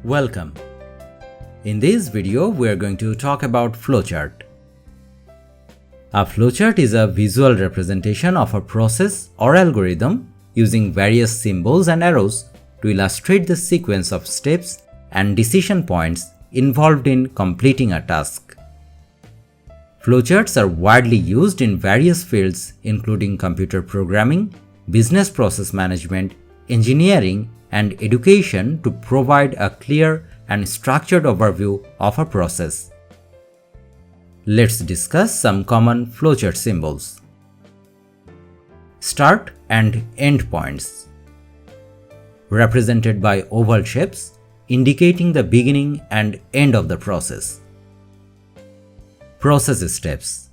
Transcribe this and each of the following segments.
Welcome. In this video, we are going to talk about flowchart. A flowchart is a visual representation of a process or algorithm using various symbols and arrows to illustrate the sequence of steps and decision points involved in completing a task. Flowcharts are widely used in various fields including computer programming, business process management, engineering, and education to provide a clear and structured overview of a process. Let's discuss some common flowchart symbols. Start and end points, represented by oval shapes indicating the beginning and end of the process. Process steps,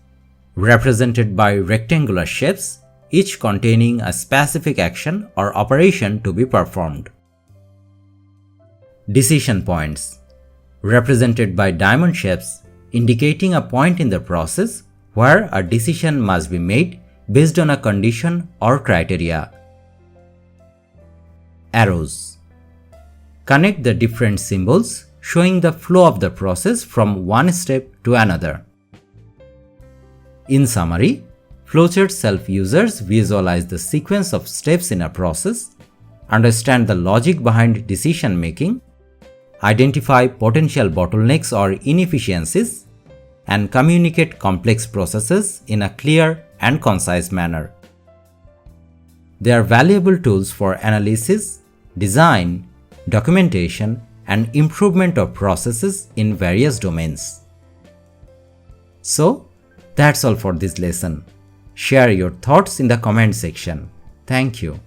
represented by rectangular shapes, each containing a specific action or operation to be performed. Decision points, represented by diamond shapes, indicating a point in the process where a decision must be made based on a condition or criteria. Arrows, connect the different symbols showing the flow of the process from one step to another. In summary, flowcharts help users visualize the sequence of steps in a process, understand the logic behind decision making, identify potential bottlenecks or inefficiencies, and communicate complex processes in a clear and concise manner. They are valuable tools for analysis, design, documentation, and improvement of processes in various domains. So, that's all for this lesson. Share your thoughts in the comment section. Thank you.